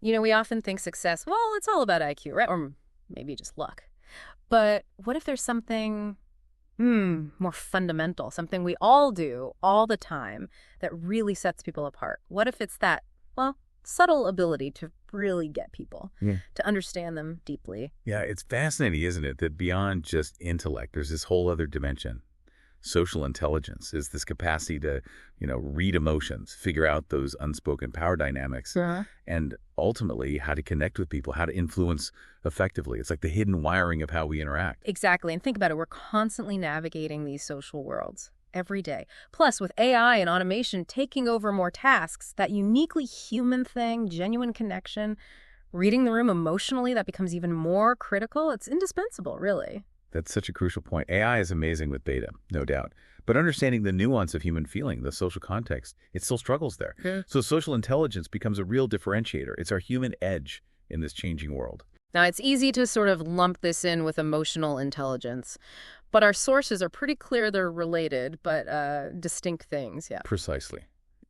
We often think success, well, it's all about IQ, right? Or maybe just luck. But what if there's something more fundamental, something we all do all the time that really sets people apart? What if it's that, well, subtle ability to really get people, to understand them deeply? Yeah, it's fascinating, isn't it, that beyond just intellect, there's this whole other dimension. Social intelligence is this capacity to, read emotions, figure out those unspoken power dynamics, and ultimately how to connect with people, how to influence effectively. It's like the hidden wiring of how we interact. Exactly. And think about it. We're constantly navigating these social worlds every day. Plus, with AI and automation taking over more tasks, that uniquely human thing, genuine connection, reading the room emotionally, that becomes even more critical. It's indispensable, really. That's such a crucial point. AI is amazing with data, no doubt. But understanding the nuance of human feeling, the social context, it still struggles there. Yeah. So social intelligence becomes a real differentiator. It's our human edge in this changing world. Now, it's easy to sort of lump this in with emotional intelligence, but our sources are pretty clear they're related, but distinct things, yeah. Precisely.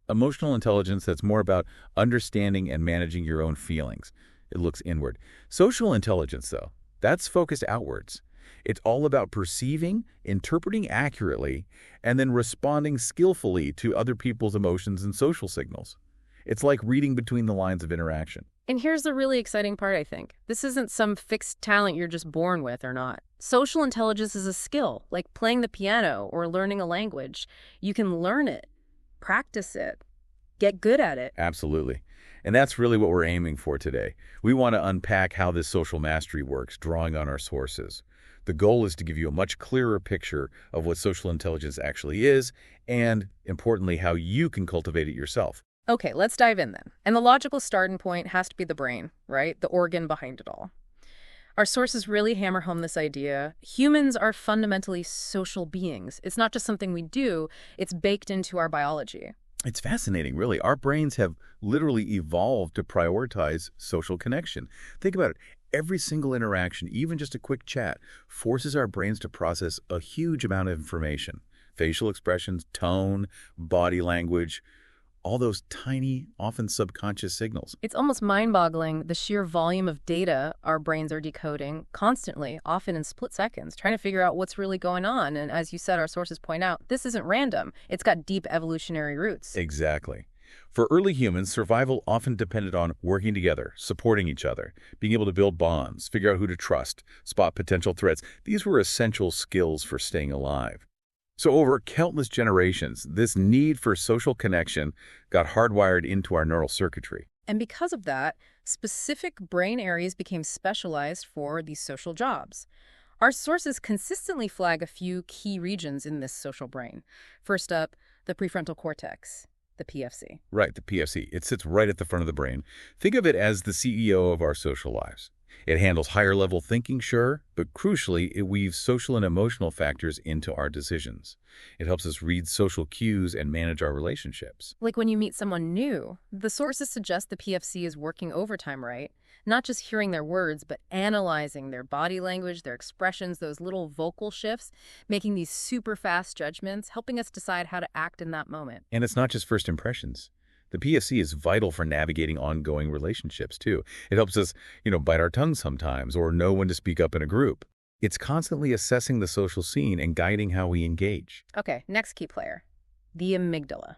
Emotional intelligence, that's more about understanding and managing your own feelings. It looks inward. Social intelligence, though, that's focused outwards. It's all about perceiving, interpreting accurately, and then responding skillfully to other people's emotions and social signals. It's like reading between the lines of interaction. And here's the really exciting part, I think. This isn't some fixed talent you're just born with or not. Social intelligence is a skill, like playing the piano or learning a language. You can learn it, practice it, get good at it. Absolutely. And that's really what we're aiming for today. We want to unpack how this social mastery works, drawing on our sources. The goal is to give you a much clearer picture of what social intelligence actually is and, importantly, how you can cultivate it yourself. Okay, let's dive in then. And the logical starting point has to be the brain, right? The organ behind it all. Our sources really hammer home this idea. Humans are fundamentally social beings. It's not just something we do, it's baked into our biology. It's fascinating, really. Our brains have literally evolved to prioritize social connection. Think about it. Every single interaction, even just a quick chat, forces our brains to process a huge amount of information. Facial expressions, tone, body language, all those tiny, often subconscious signals. It's almost mind-boggling, the sheer volume of data our brains are decoding constantly, often in split seconds, trying to figure out what's really going on. And as you said, our sources point out, this isn't random. It's got deep evolutionary roots. Exactly. For early humans, survival often depended on working together, supporting each other, being able to build bonds, figure out who to trust, spot potential threats. These were essential skills for staying alive. So over countless generations, this need for social connection got hardwired into our neural circuitry. And because of that, specific brain areas became specialized for these social jobs. Our sources consistently flag a few key regions in this social brain. First up, the prefrontal cortex, the PFC. Right, the PFC. It sits right at the front of the brain. Think of it as the CEO of our social lives. It handles higher-level thinking, sure, but crucially, it weaves social and emotional factors into our decisions. It helps us read social cues and manage our relationships. Like when you meet someone new, the sources suggest the PFC is working overtime, right? Not just hearing their words, but analyzing their body language, their expressions, those little vocal shifts, making these super fast judgments, helping us decide how to act in that moment. And it's not just first impressions. The PFC is vital for navigating ongoing relationships, too. It helps us, bite our tongue sometimes or know when to speak up in a group. It's constantly assessing the social scene and guiding how we engage. Okay, next key player, the amygdala,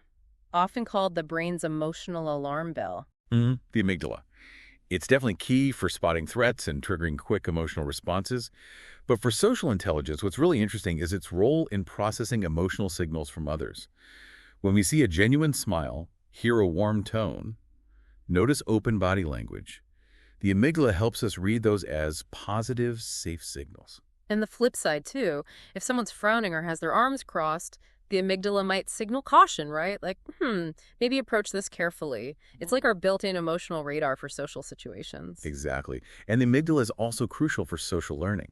often called the brain's emotional alarm bell. The amygdala. It's definitely key for spotting threats and triggering quick emotional responses. But for social intelligence, what's really interesting is its role in processing emotional signals from others. When we see a genuine smile, hear a warm tone, notice open body language, the amygdala helps us read those as positive, safe signals. And the flip side, too, if someone's frowning or has their arms crossed, the amygdala might signal caution, right? Like, maybe approach this carefully. It's like our built-in emotional radar for social situations. Exactly. And the amygdala is also crucial for social learning.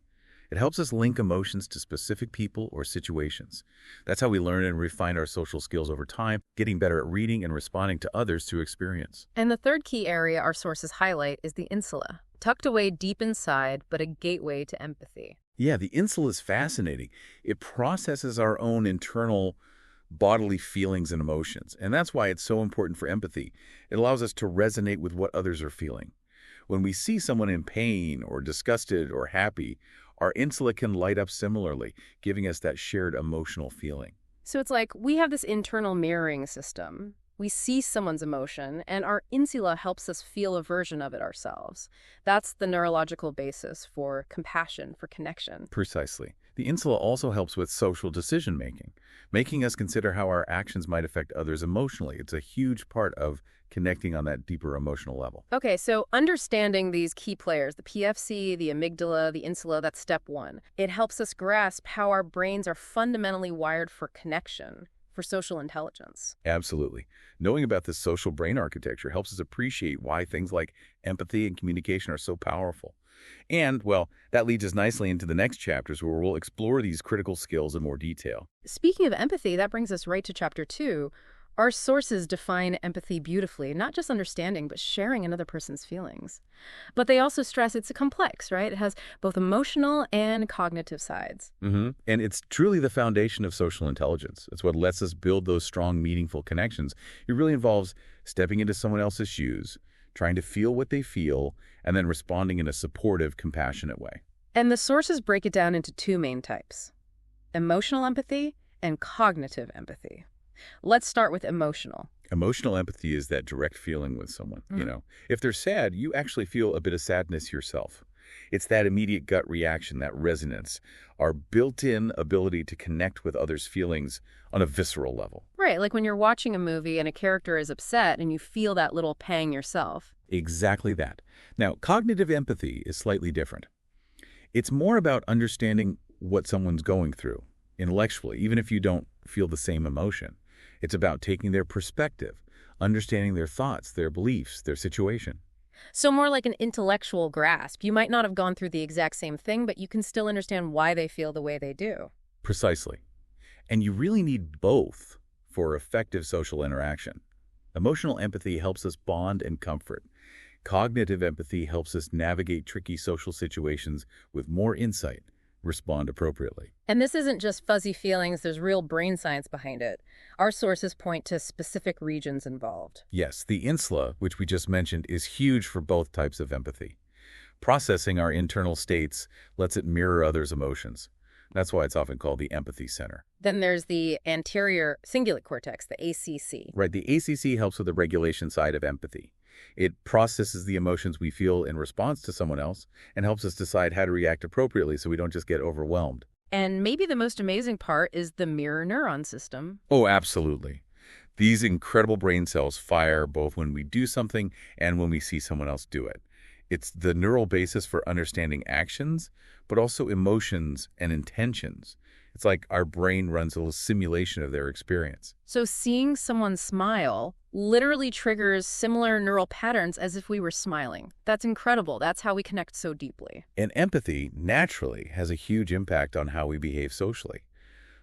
It helps us link emotions to specific people or situations. That's how we learn and refine our social skills over time, getting better at reading and responding to others through experience. And the third key area our sources highlight is the insula, tucked away deep inside, but a gateway to empathy. Yeah, the insula is fascinating. It processes our own internal, bodily feelings and emotions. And that's why it's so important for empathy. It allows us to resonate with what others are feeling. When we see someone in pain or disgusted or happy, our insula can light up similarly, giving us that shared emotional feeling. So it's like we have this internal mirroring system. We see someone's emotion, and our insula helps us feel a version of it ourselves. That's the neurological basis for compassion, for connection. Precisely. The insula also helps with social decision-making, making us consider how our actions might affect others emotionally. It's a huge part of connecting on that deeper emotional level. Okay, so understanding these key players, the PFC, the amygdala, the insula, that's step one. It helps us grasp how our brains are fundamentally wired for connection, for social intelligence. Absolutely. Knowing about this social brain architecture helps us appreciate why things like empathy and communication are so powerful. And, well, that leads us nicely into the next chapters where we'll explore these critical skills in more detail. Speaking of empathy, that brings us right to chapter 2. Our sources define empathy beautifully, not just understanding, but sharing another person's feelings. But they also stress it's complex, right? It has both emotional and cognitive sides. And it's truly the foundation of social intelligence. It's what lets us build those strong, meaningful connections. It really involves stepping into someone else's shoes, trying to feel what they feel, and then responding in a supportive, compassionate way. And the sources break it down into two main types: emotional empathy and cognitive empathy. Let's start with emotional. Emotional empathy is that direct feeling with someone, If they're sad, you actually feel a bit of sadness yourself. It's that immediate gut reaction, that resonance, our built-in ability to connect with others' feelings on a visceral level. Right, like when you're watching a movie and a character is upset and you feel that little pang yourself. Exactly that. Now, cognitive empathy is slightly different. It's more about understanding what someone's going through intellectually, even if you don't feel the same emotion. It's about taking their perspective, understanding their thoughts, their beliefs, their situation. So more like an intellectual grasp. You might not have gone through the exact same thing, but you can still understand why they feel the way they do. Precisely. And you really need both for effective social interaction. Emotional empathy helps us bond and comfort. Cognitive empathy helps us navigate tricky social situations with more insight, respond appropriately. And this isn't just fuzzy feelings, there's real brain science behind it. Our sources point to specific regions involved. Yes, the insula, which we just mentioned, is huge for both types of empathy. Processing our internal states lets it mirror others' emotions. That's why it's often called the empathy center. Then there's the anterior cingulate cortex, the ACC. Right, the ACC helps with the regulation side of empathy. It processes the emotions we feel in response to someone else and helps us decide how to react appropriately so we don't just get overwhelmed. And maybe the most amazing part is the mirror neuron system. Oh, absolutely. These incredible brain cells fire both when we do something and when we see someone else do it. It's the neural basis for understanding actions, but also emotions and intentions. It's like our brain runs a little simulation of their experience. So seeing someone smile literally triggers similar neural patterns as if we were smiling. That's incredible. That's how we connect so deeply. And empathy, naturally, has a huge impact on how we behave socially.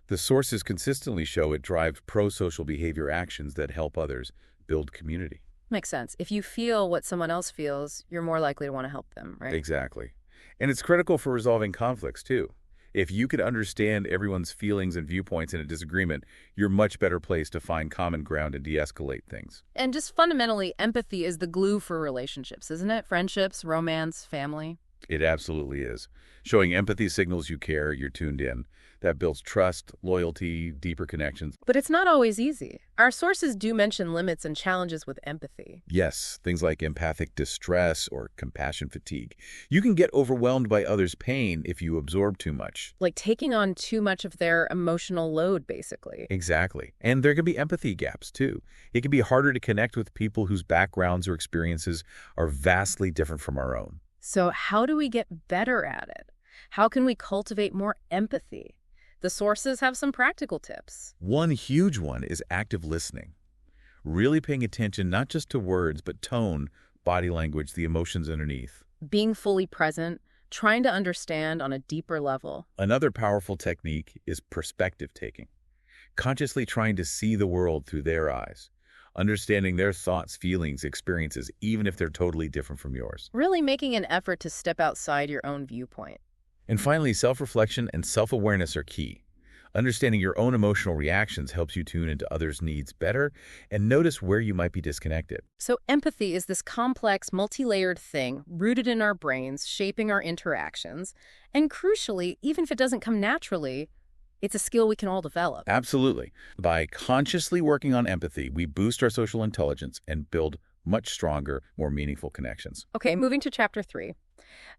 The sources consistently show it drives pro-social behavior actions that help others build community. Makes sense. If you feel what someone else feels, you're more likely to want to help them, right? Exactly. And it's critical for resolving conflicts, too. If you could understand everyone's feelings and viewpoints in a disagreement, you're much better placed to find common ground and de-escalate things. And just fundamentally, empathy is the glue for relationships, isn't it? Friendships, romance, family. It absolutely is. Showing empathy signals you care, you're tuned in. That builds trust, loyalty, deeper connections. But it's not always easy. Our sources do mention limits and challenges with empathy. Yes, things like empathic distress or compassion fatigue. You can get overwhelmed by others' pain if you absorb too much. Like taking on too much of their emotional load, basically. Exactly. And there can be empathy gaps, too. It can be harder to connect with people whose backgrounds or experiences are vastly different from our own. So how do we get better at it? How can we cultivate more empathy? The sources have some practical tips. One huge one is active listening. Really paying attention not just to words, but tone, body language, the emotions underneath. Being fully present, trying to understand on a deeper level. Another powerful technique is perspective taking. Consciously trying to see the world through their eyes. Understanding their thoughts, feelings, experiences, even if they're totally different from yours. Really making an effort to step outside your own viewpoint. And finally, self-reflection and self-awareness are key. Understanding your own emotional reactions helps you tune into others' needs better and notice where you might be disconnected. So empathy is this complex, multi-layered thing rooted in our brains, shaping our interactions. And crucially, even if it doesn't come naturally, it's a skill we can all develop. Absolutely. By consciously working on empathy, we boost our social intelligence and build much stronger, more meaningful connections. Okay, moving to chapter 3,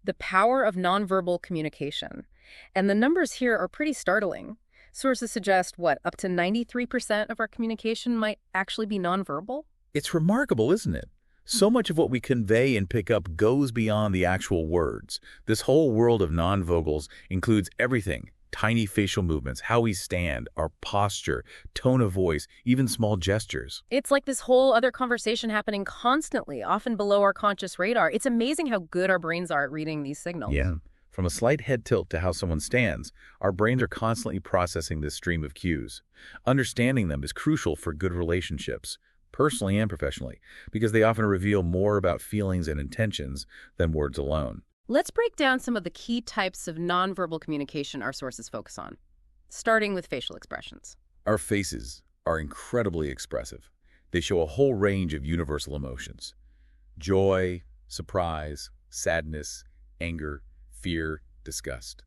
the power of nonverbal communication. And the numbers here are pretty startling. Sources suggest, what, up to 93% of our communication might actually be nonverbal? It's remarkable, isn't it? So much of what we convey and pick up goes beyond the actual words. This whole world of nonverbals includes everything. Tiny facial movements, how we stand, our posture, tone of voice, even small gestures. It's like this whole other conversation happening constantly, often below our conscious radar. It's amazing how good our brains are at reading these signals. Yeah. From a slight head tilt to how someone stands, our brains are constantly processing this stream of cues. Understanding them is crucial for good relationships, personally and professionally, because they often reveal more about feelings and intentions than words alone. Let's break down some of the key types of nonverbal communication our sources focus on, starting with facial expressions. Our faces are incredibly expressive. They show a whole range of universal emotions: joy, surprise, sadness, anger, fear, disgust.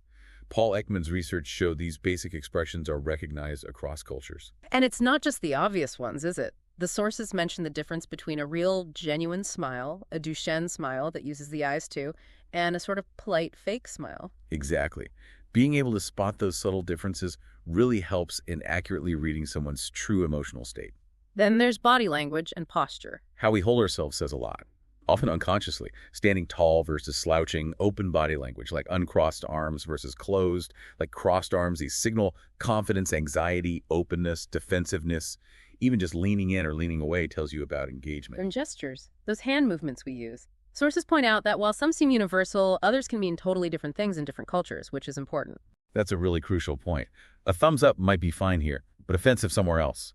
Paul Ekman's research showed these basic expressions are recognized across cultures. And it's not just the obvious ones, is it? The sources mention the difference between a real, genuine smile, a Duchenne smile that uses the eyes too, and a sort of polite fake smile. Exactly. Being able to spot those subtle differences really helps in accurately reading someone's true emotional state. Then there's body language and posture. How we hold ourselves says a lot, often unconsciously. Standing tall versus slouching, open body language, like uncrossed arms versus closed, like crossed arms, these signal confidence, anxiety, openness, defensiveness. Even just leaning in or leaning away tells you about engagement. And gestures, those hand movements we use. Sources point out that while some seem universal, others can mean totally different things in different cultures, which is important. That's a really crucial point. A thumbs up might be fine here, but offensive somewhere else.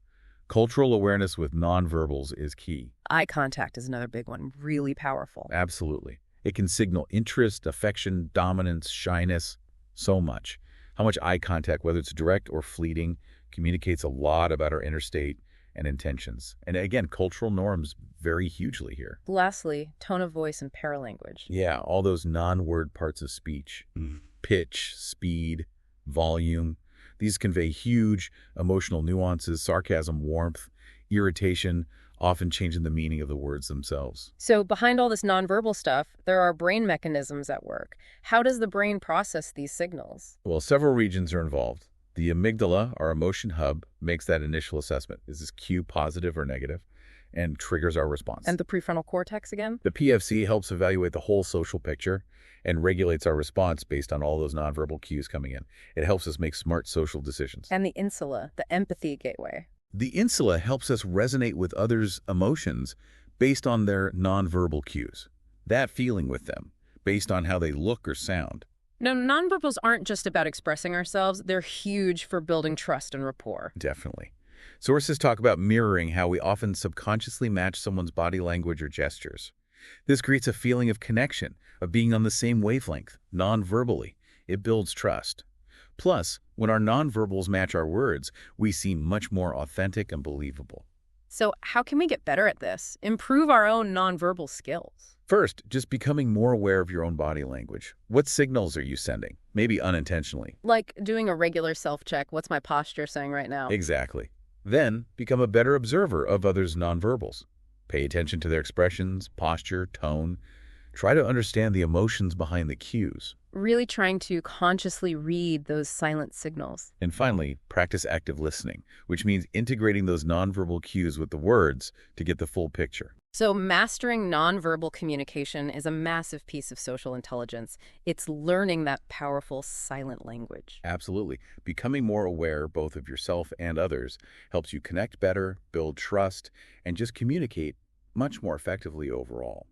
Cultural awareness with nonverbals is key. Eye contact is another big one, really powerful. Absolutely. It can signal interest, affection, dominance, shyness, so much. How much eye contact, whether it's direct or fleeting, communicates a lot about our inner state and intentions. And again, cultural norms vary hugely here. Lastly, tone of voice and paralanguage. Yeah, all those non-word parts of speech. Pitch, speed, volume. These convey huge emotional nuances, sarcasm, warmth, irritation, often changing the meaning of the words themselves. So behind all this nonverbal stuff, there are brain mechanisms at work. How does the brain process these signals? Well, several regions are involved. The amygdala, our emotion hub, makes that initial assessment. Is this cue positive or negative? And triggers our response. And the prefrontal cortex again? The PFC helps evaluate the whole social picture and regulates our response based on all those nonverbal cues coming in. It helps us make smart social decisions. And the insula, the empathy gateway. The insula helps us resonate with others' emotions based on their nonverbal cues. That feeling with them, based on how they look or sound. Now, nonverbals aren't just about expressing ourselves. They're huge for building trust and rapport. Definitely. Sources talk about mirroring, how we often subconsciously match someone's body language or gestures. This creates a feeling of connection, of being on the same wavelength, non-verbally. It builds trust. Plus, when our nonverbals match our words, we seem much more authentic and believable. So how can we get better at this? Improve our own nonverbal skills? First, just becoming more aware of your own body language. What signals are you sending? Maybe unintentionally. Like doing a regular self-check. What's my posture saying right now? Exactly. Then, become a better observer of others' nonverbals. Pay attention to their expressions, posture, tone. Try to understand the emotions behind the cues. Really trying to consciously read those silent signals. And finally, practice active listening, which means integrating those nonverbal cues with the words to get the full picture. So mastering nonverbal communication is a massive piece of social intelligence. It's learning that powerful silent language. Absolutely. Becoming more aware both of yourself and others helps you connect better, build trust, and just communicate much more effectively overall.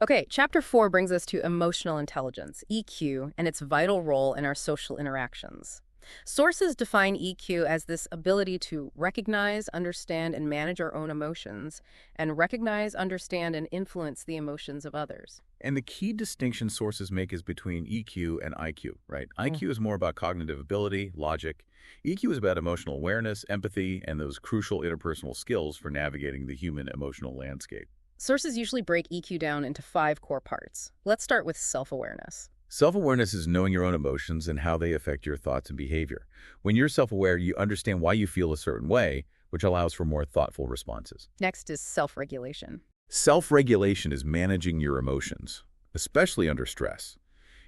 Okay, Chapter 4 brings us to emotional intelligence, EQ, and its vital role in our social interactions. Sources define EQ as this ability to recognize, understand, and manage our own emotions, and recognize, understand, and influence the emotions of others. And the key distinction sources make is between EQ and IQ, right? Mm. IQ is more about cognitive ability, logic. EQ is about emotional awareness, empathy, and those crucial interpersonal skills for navigating the human emotional landscape. Sources usually break EQ down into 5 core parts. Let's start with self-awareness. Self-awareness is knowing your own emotions and how they affect your thoughts and behavior. When you're self-aware, you understand why you feel a certain way, which allows for more thoughtful responses. Next is self-regulation. Self-regulation is managing your emotions, especially under stress.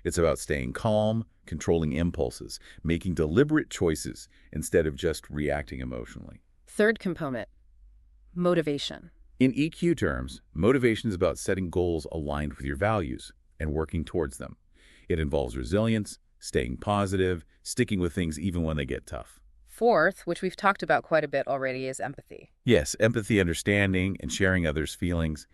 It's about staying calm, controlling impulses, making deliberate choices instead of just reacting emotionally. Third component, motivation. In EQ terms, motivation is about setting goals aligned with your values and working towards them. It involves resilience, staying positive, sticking with things even when they get tough. Fourth, which we've talked about quite a bit already, is empathy. Yes, empathy, understanding, and sharing others' feelings,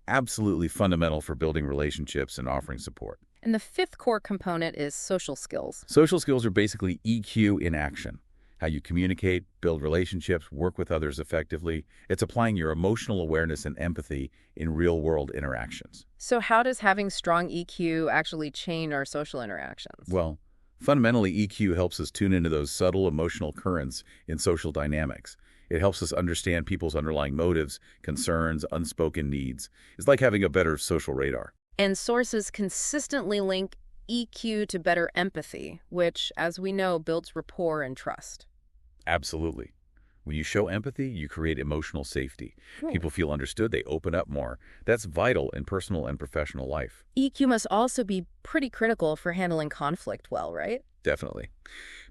absolutely fundamental for building relationships and offering support. And the fifth core component is social skills. Social skills are basically EQ in action. How you communicate, build relationships, work with others effectively. It's applying your emotional awareness and empathy in real-world interactions. So how does having strong EQ actually change our social interactions? Well, fundamentally, EQ helps us tune into those subtle emotional currents in social dynamics. It helps us understand people's underlying motives, concerns, unspoken needs. It's like having a better social radar. And sources consistently link EQ to better empathy, which, as we know, builds rapport and trust. Absolutely. When you show empathy, you create emotional safety. People feel understood, they open up more. That's vital in personal and professional life. EQ must also be pretty critical for handling conflict well, right? Definitely.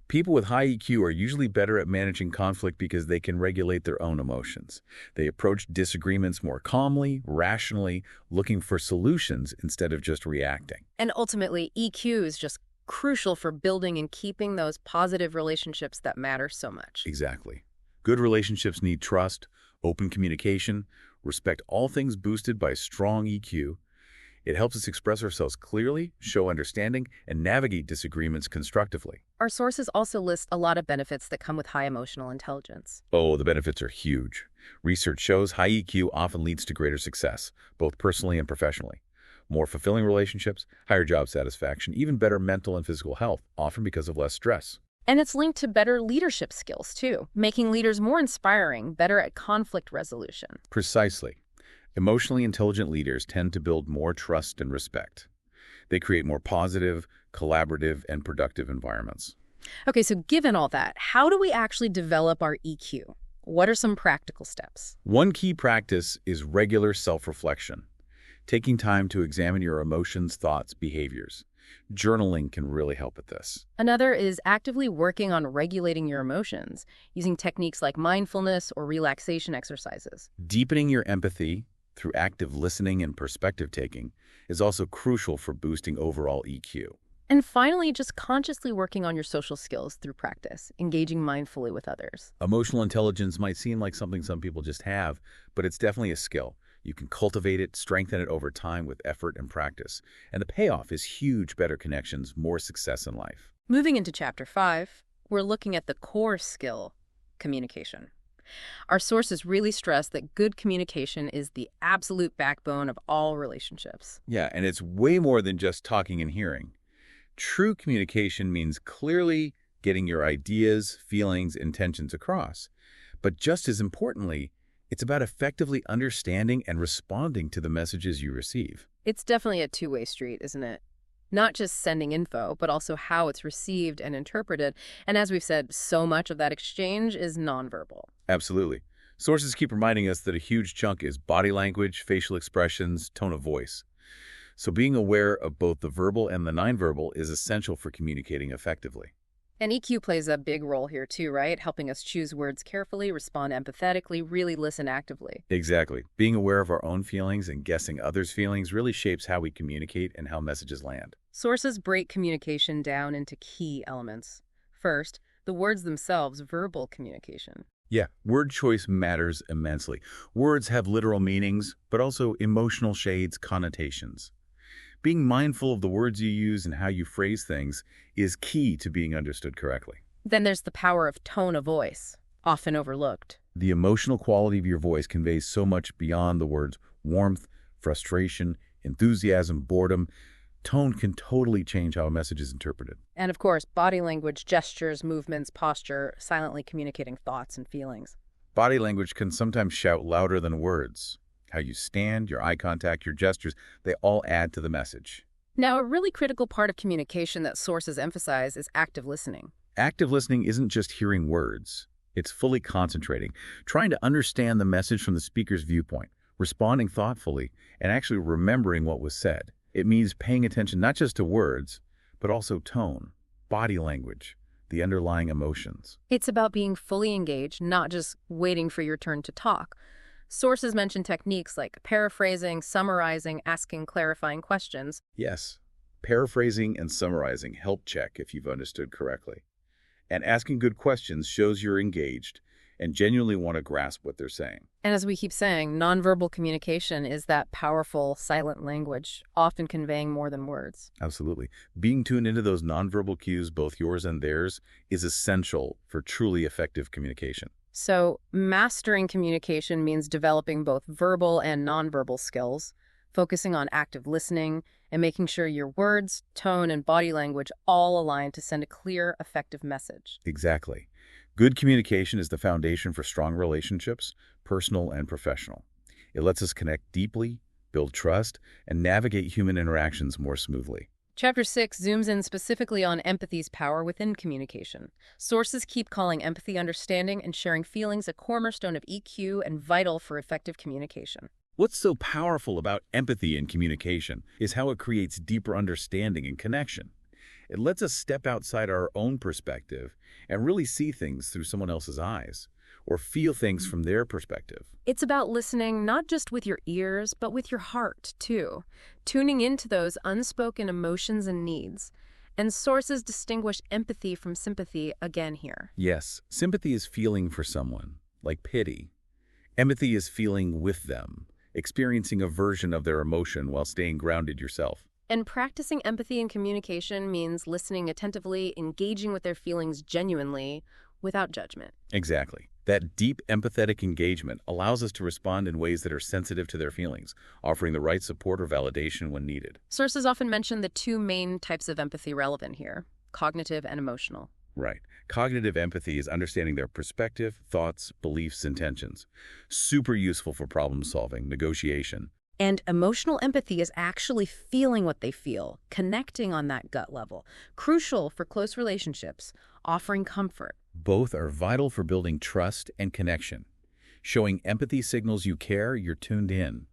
People with high EQ are usually better at managing conflict because they can regulate their own emotions. They approach disagreements more calmly, rationally, looking for solutions instead of just reacting. And ultimately, EQ is just crucial for building and keeping those positive relationships that matter so much. Exactly. Good relationships need trust, open communication, respect, all things boosted by strong EQ. It helps us express ourselves clearly, show understanding, and navigate disagreements constructively. Our sources also list a lot of benefits that come with high emotional intelligence. Oh, the benefits are huge. Research shows high EQ often leads to greater success, both personally and professionally. More fulfilling relationships, higher job satisfaction, even better mental and physical health, often because of less stress. And it's linked to better leadership skills, too, making leaders more inspiring, better at conflict resolution. Precisely. Emotionally intelligent leaders tend to build more trust and respect. They create more positive, collaborative, and productive environments. Okay, so given all that, how do we actually develop our EQ? What are some practical steps? One key practice is regular self-reflection, taking time to examine your emotions, thoughts, behaviors. Journaling can really help with this. Another is actively working on regulating your emotions, using techniques like mindfulness or relaxation exercises. Deepening your empathy through active listening and perspective-taking is also crucial for boosting overall EQ. And finally, just consciously working on your social skills through practice, engaging mindfully with others. Emotional intelligence might seem like something some people just have, but it's definitely a skill. You can cultivate it, strengthen it over time with effort and practice. And the payoff is huge: better connections, more success in life. Moving into Chapter 5, we're looking at the core skill, communication. Our sources really stress that good communication is the absolute backbone of all relationships. Yeah, and it's way more than just talking and hearing. True communication means clearly getting your ideas, feelings, intentions across. But just as importantly, it's about effectively understanding and responding to the messages you receive. It's definitely a two-way street, isn't it? Not just sending info, but also how it's received and interpreted. And as we've said, so much of that exchange is nonverbal. Absolutely. Sources keep reminding us that a huge chunk is body language, facial expressions, tone of voice. So being aware of both the verbal and the nonverbal is essential for communicating effectively. And EQ plays a big role here too, right? Helping us choose words carefully, respond empathetically, really listen actively. Exactly. Being aware of our own feelings and guessing others' feelings really shapes how we communicate and how messages land. Sources break communication down into key elements. First, the words themselves, verbal communication. Yeah, word choice matters immensely. Words have literal meanings, but also emotional shades, connotations. Being mindful of the words you use and how you phrase things is key to being understood correctly. Then there's the power of tone of voice, often overlooked. The emotional quality of your voice conveys so much beyond the words warmth, frustration, Enthusiasm, boredom, tone can totally change how a message is interpreted. And of course, body language, gestures, movements, posture, silently communicating thoughts and feelings. Body language can sometimes shout louder than words. How you stand, your eye contact, your gestures, they all add to the message. Now, a really critical part of communication that sources emphasize is active listening. Active listening isn't just hearing words. It's fully concentrating, trying to understand the message from the speaker's viewpoint, responding thoughtfully, and actually remembering what was said. It means paying attention not just to words, but also tone, body language, the underlying emotions. It's about being fully engaged, not just waiting for your turn to talk. Sources mention techniques like paraphrasing, summarizing, asking clarifying questions. Yes, paraphrasing and summarizing help check if you've understood correctly. And asking good questions shows you're engaged and genuinely want to grasp what they're saying. And as we keep saying, nonverbal communication is that powerful, silent language, often conveying more than words. Absolutely. Being tuned into those nonverbal cues, both yours and theirs, is essential for truly effective communication. So, mastering communication means developing both verbal and nonverbal skills, focusing on active listening, and making sure your words, tone, and body language all align to send a clear, effective message. Exactly. Good communication is the foundation for strong relationships, personal and professional. It lets us connect deeply, build trust, and navigate human interactions more smoothly. Chapter 6 zooms in specifically on empathy's power within communication. Sources keep calling empathy understanding and sharing feelings a cornerstone of EQ and vital for effective communication. What's so powerful about empathy in communication is how it creates deeper understanding and connection. It lets us step outside our own perspective and really see things through someone else's eyes, or feel things from their perspective. It's about listening not just with your ears, but with your heart, too, tuning into those unspoken emotions and needs. And sources distinguish empathy from sympathy again here. Yes, sympathy is feeling for someone, like pity. Empathy is feeling with them, experiencing a version of their emotion while staying grounded yourself. And practicing empathy in communication means listening attentively, engaging with their feelings genuinely, without judgment. Exactly. That deep empathetic engagement allows us to respond in ways that are sensitive to their feelings, offering the right support or validation when needed. Sources often mention the two main types of empathy relevant here, cognitive and emotional. Right. Cognitive empathy is understanding their perspective, thoughts, beliefs, intentions. Super useful for problem solving, negotiation. And emotional empathy is actually feeling what they feel, connecting on that gut level, crucial for close relationships, offering comfort. Both are vital for building trust and connection. Showing empathy signals you care, you're tuned in.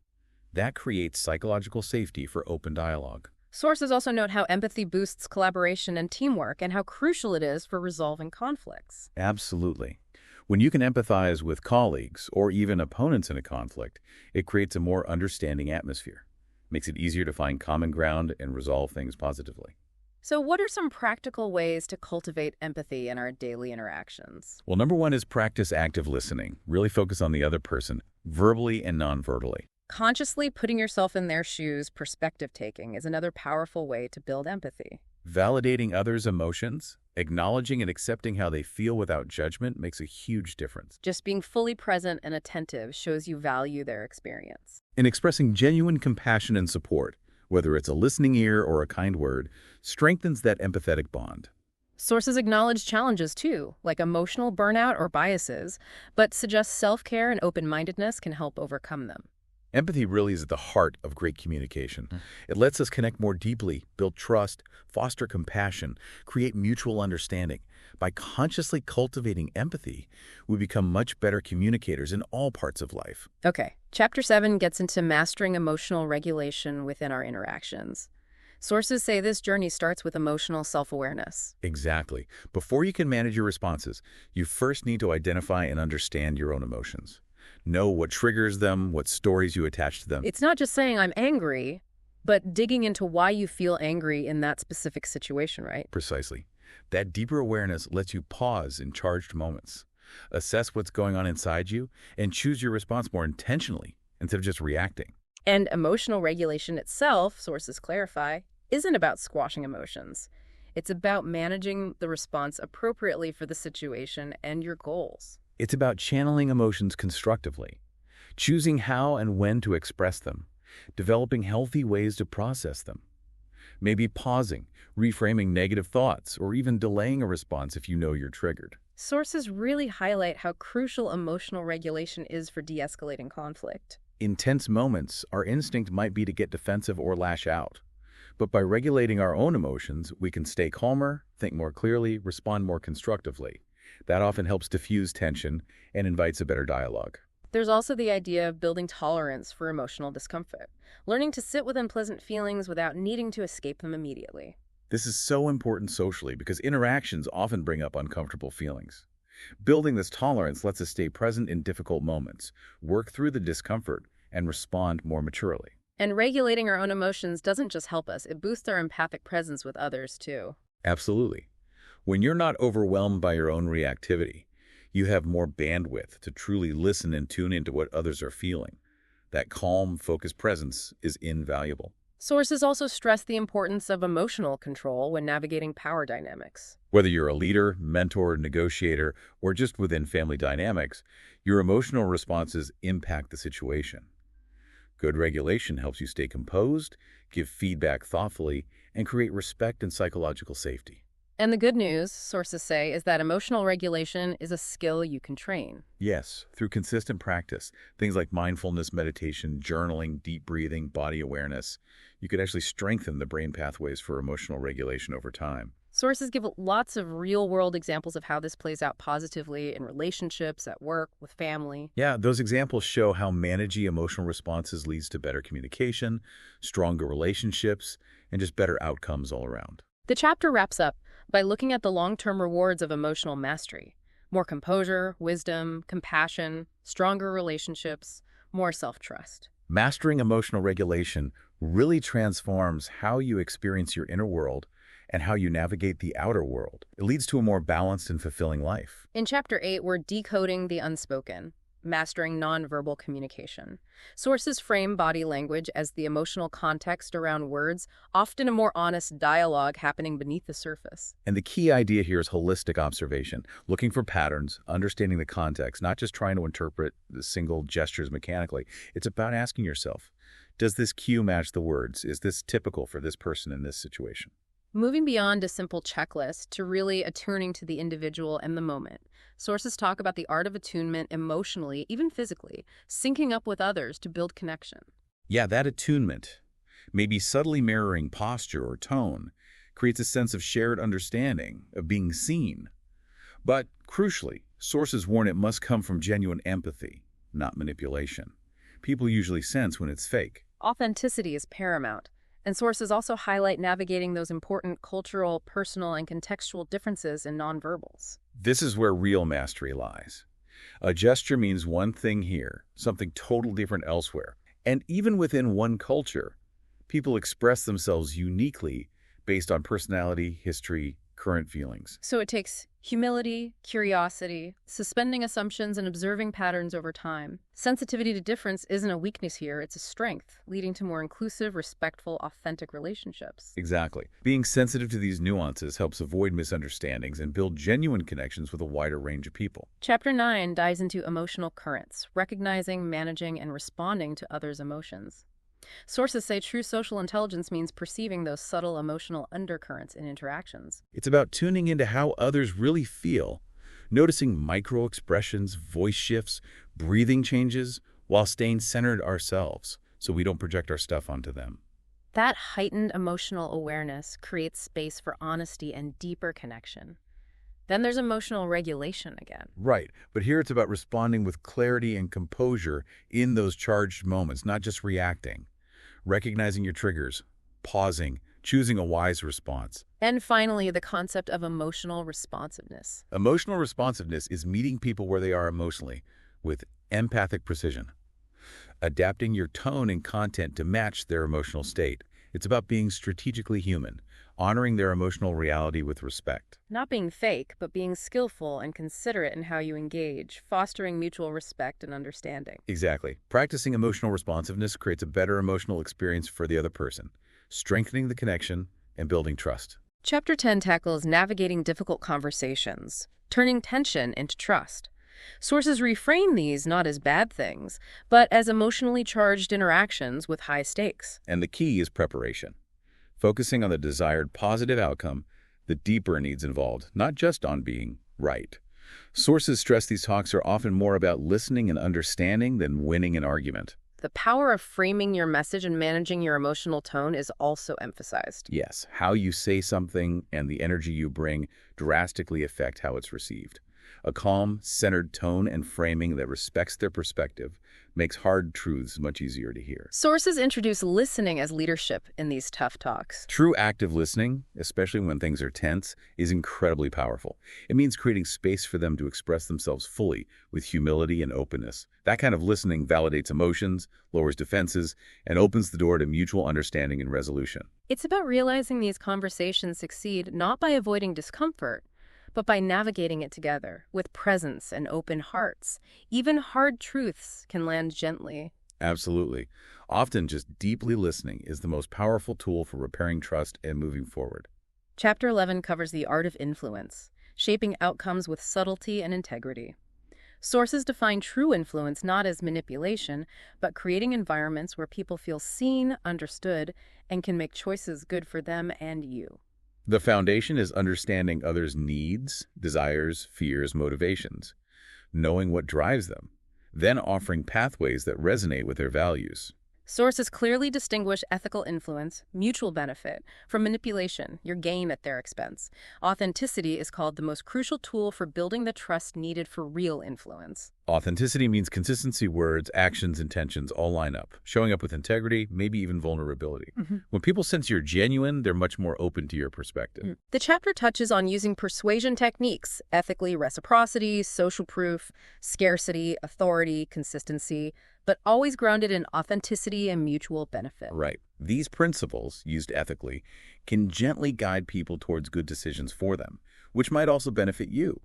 That creates psychological safety for open dialogue. Sources also note how empathy boosts collaboration and teamwork and how crucial it is for resolving conflicts. Absolutely. When you can empathize with colleagues or even opponents in a conflict, it creates a more understanding atmosphere. Makes it easier to find common ground and resolve things positively. So what are some practical ways to cultivate empathy in our daily interactions? Well, number one is practice active listening. Really focus on the other person, verbally and non-verbally. Consciously putting yourself in their shoes, perspective taking, is another powerful way to build empathy. Validating others' emotions, acknowledging and accepting how they feel without judgment makes a huge difference. Just being fully present and attentive shows you value their experience. In expressing genuine compassion and support, whether it's a listening ear or a kind word, strengthens that empathetic bond. Sources acknowledge challenges too, like emotional burnout or biases, but suggest self-care and open-mindedness can help overcome them. Empathy really is at the heart of great communication. It lets us connect more deeply, build trust, foster compassion, create mutual understanding. By consciously cultivating empathy, we become much better communicators in all parts of life. Okay, Chapter 7 gets into mastering emotional regulation within our interactions. Sources say this journey starts with emotional self-awareness. Exactly. Before you can manage your responses, you first need to identify and understand your own emotions. Know what triggers them, what stories you attach to them. It's not just saying I'm angry, but digging into why you feel angry in that specific situation, right? Precisely. That deeper awareness lets you pause in charged moments, assess what's going on inside you, and choose your response more intentionally instead of just reacting. And emotional regulation itself, sources clarify, isn't about squashing emotions. It's about managing the response appropriately for the situation and your goals. It's about channeling emotions constructively, choosing how and when to express them, developing healthy ways to process them. Maybe pausing, reframing negative thoughts, or even delaying a response if you know you're triggered. Sources really highlight how crucial emotional regulation is for de-escalating conflict. In tense moments, our instinct might be to get defensive or lash out. But by regulating our own emotions, we can stay calmer, think more clearly, respond more constructively. That often helps diffuse tension and invites a better dialogue. There's also the idea of building tolerance for emotional discomfort, learning to sit with unpleasant feelings without needing to escape them immediately. This is so important socially because interactions often bring up uncomfortable feelings. Building this tolerance lets us stay present in difficult moments, work through the discomfort, and respond more maturely. And regulating our own emotions doesn't just help us, it boosts our empathic presence with others, too. Absolutely. When you're not overwhelmed by your own reactivity, you have more bandwidth to truly listen and tune into what others are feeling. That calm, focused presence is invaluable. Sources also stress the importance of emotional control when navigating power dynamics. Whether you're a leader, mentor, negotiator, or just within family dynamics, your emotional responses impact the situation. Good regulation helps you stay composed, give feedback thoughtfully, and create respect and psychological safety. And the good news, sources say, is that emotional regulation is a skill you can train. Yes, through consistent practice, things like mindfulness, meditation, journaling, deep breathing, body awareness, you could actually strengthen the brain pathways for emotional regulation over time. Sources give lots of real-world examples of how this plays out positively in relationships, at work, with family. Yeah, those examples show how managing emotional responses leads to better communication, stronger relationships, and just better outcomes all around. The chapter wraps up by looking at the long-term rewards of emotional mastery. More composure, wisdom, compassion, stronger relationships, more self-trust. Mastering emotional regulation really transforms how you experience your inner world and how you navigate the outer world. It leads to a more balanced and fulfilling life. In Chapter 8, we're decoding the unspoken, mastering nonverbal communication. Sources frame body language as the emotional context around words, often a more honest dialogue happening beneath the surface. And the key idea here is holistic observation, looking for patterns, understanding the context, not just trying to interpret the single gestures mechanically. It's about asking yourself, does this cue match the words? Is this typical for this person in this situation? Moving beyond a simple checklist to really attuning to the individual and the moment, sources talk about the art of attunement emotionally, even physically, syncing up with others to build connection. Yeah, that attunement, maybe subtly mirroring posture or tone, creates a sense of shared understanding, of being seen. But crucially, sources warn it must come from genuine empathy, not manipulation. People usually sense when it's fake. Authenticity is paramount, and sources also highlight navigating those important cultural, personal, and contextual differences in nonverbals. This is where real mastery lies. A gesture means one thing here, something totally different elsewhere. And even within one culture, people express themselves uniquely based on personality, history, current feelings. So it takes humility, curiosity, suspending assumptions, and observing patterns over time. Sensitivity to difference isn't a weakness here, it's a strength, leading to more inclusive, respectful, authentic relationships. Exactly. Being sensitive to these nuances helps avoid misunderstandings and build genuine connections with a wider range of people. Chapter 9 dives into emotional currents, recognizing, managing, and responding to others' emotions. Sources say true social intelligence means perceiving those subtle emotional undercurrents in interactions. It's about tuning into how others really feel, noticing micro-expressions, voice shifts, breathing changes, while staying centered ourselves so we don't project our stuff onto them. That heightened emotional awareness creates space for honesty and deeper connection. Then there's emotional regulation again. Right, but here it's about responding with clarity and composure in those charged moments, not just reacting. Recognizing your triggers, pausing, choosing a wise response. And finally, the concept of emotional responsiveness. Emotional responsiveness is meeting people where they are emotionally with empathic precision. Adapting your tone and content to match their emotional state. It's about being strategically human, honoring their emotional reality with respect. Not being fake, but being skillful and considerate in how you engage, fostering mutual respect and understanding. Exactly. Practicing emotional responsiveness creates a better emotional experience for the other person, strengthening the connection and building trust. Chapter 10 tackles navigating difficult conversations, turning tension into trust. Sources reframe these not as bad things, but as emotionally charged interactions with high stakes. And the key is preparation. Focusing on the desired positive outcome, the deeper needs involved, not just on being right. Sources stress these talks are often more about listening and understanding than winning an argument. The power of framing your message and managing your emotional tone is also emphasized. Yes, how you say something and the energy you bring drastically affect how it's received. A calm, centered tone and framing that respects their perspective makes hard truths much easier to hear. Sources introduce listening as leadership in these tough talks. True active listening, especially when things are tense, is incredibly powerful. It means creating space for them to express themselves fully with humility and openness. That kind of listening validates emotions, lowers defenses, and opens the door to mutual understanding and resolution. It's about realizing these conversations succeed not by avoiding discomfort, but by navigating it together with presence and open hearts. Even hard truths can land gently. Absolutely. Often just deeply listening is the most powerful tool for repairing trust and moving forward. Chapter 11 covers the art of influence, shaping outcomes with subtlety and integrity. Sources define true influence not as manipulation, but creating environments where people feel seen, understood, and can make choices good for them and you. The foundation is understanding others' needs, desires, fears, motivations, knowing what drives them, then offering pathways that resonate with their values. Sources clearly distinguish ethical influence, mutual benefit, from manipulation, your gain at their expense. Authenticity is called the most crucial tool for building the trust needed for real influence. Authenticity means consistency, words, actions, intentions all line up, showing up with integrity, maybe even vulnerability. When people sense you're genuine, they're much more open to your perspective. The chapter touches on using persuasion techniques, ethically reciprocity, social proof, scarcity, authority, consistency, but always grounded in authenticity and mutual benefit. Right. These principles, used ethically, can gently guide people towards good decisions for them, which might also benefit you.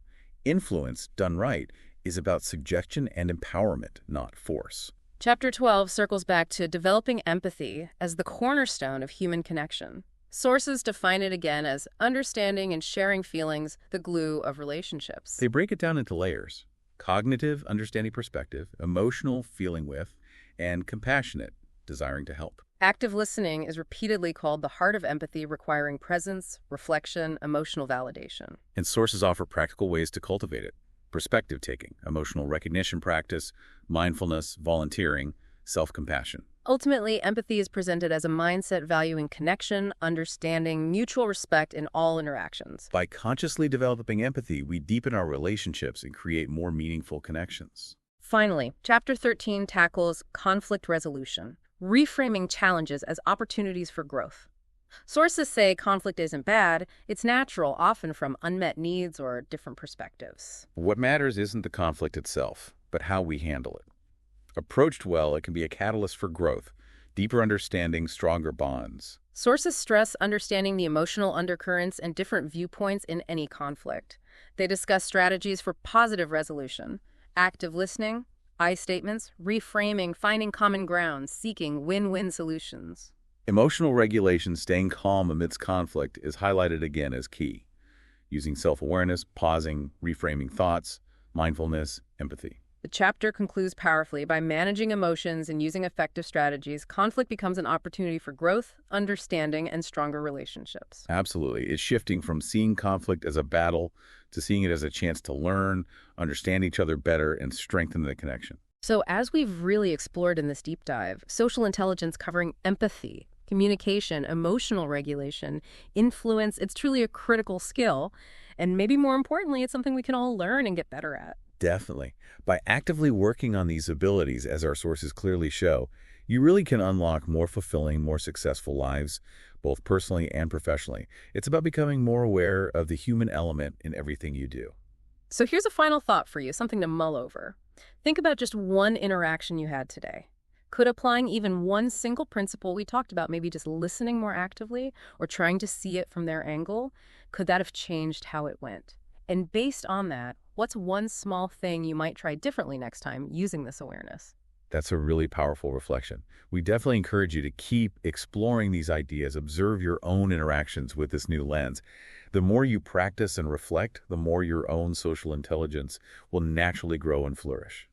Influence, done right, is about suggestion and empowerment, not force. Chapter 12 circles back to developing empathy as the cornerstone of human connection. Sources define it again as understanding and sharing feelings, the glue of relationships. They break it down into layers: cognitive, understanding perspective; emotional, feeling with; and compassionate, desiring to help. Active listening is repeatedly called the heart of empathy, requiring presence, reflection, emotional validation. And sources offer practical ways to cultivate it: perspective taking, emotional recognition practice, mindfulness, volunteering, self-compassion. Ultimately, empathy is presented as a mindset valuing connection, understanding, mutual respect in all interactions. By consciously developing empathy, we deepen our relationships and create more meaningful connections. Finally, Chapter 13 tackles conflict resolution, reframing challenges as opportunities for growth. Sources say conflict isn't bad, it's natural, often from unmet needs or different perspectives. What matters isn't the conflict itself, but how we handle it. Approached well, it can be a catalyst for growth, deeper understanding, stronger bonds. Sources stress understanding the emotional undercurrents and different viewpoints in any conflict. They discuss strategies for positive resolution, active listening, I statements, reframing, finding common ground, seeking win-win solutions. Emotional regulation, staying calm amidst conflict, is highlighted again as key. Using self-awareness, pausing, reframing thoughts, mindfulness, empathy. The chapter concludes powerfully. By managing emotions and using effective strategies, conflict becomes an opportunity for growth, understanding, and stronger relationships. Absolutely. It's shifting from seeing conflict as a battle to seeing it as a chance to learn, understand each other better, and strengthen the connection. So as we've really explored in this deep dive, social intelligence covering empathy, communication, emotional regulation, influence, it's truly a critical skill. And maybe more importantly, it's something we can all learn and get better at. Definitely. By actively working on these abilities, as our sources clearly show, you really can unlock more fulfilling, more successful lives, both personally and professionally. It's about becoming more aware of the human element in everything you do. So here's a final thought for you, something to mull over. Think about just one interaction you had today. Could applying even one single principle we talked about, maybe just listening more actively or trying to see it from their angle, could that have changed how it went? And based on that, what's one small thing you might try differently next time using this awareness? That's a really powerful reflection. We definitely encourage you to keep exploring these ideas, observe your own interactions with this new lens. The more you practice and reflect, the more your own social intelligence will naturally grow and flourish.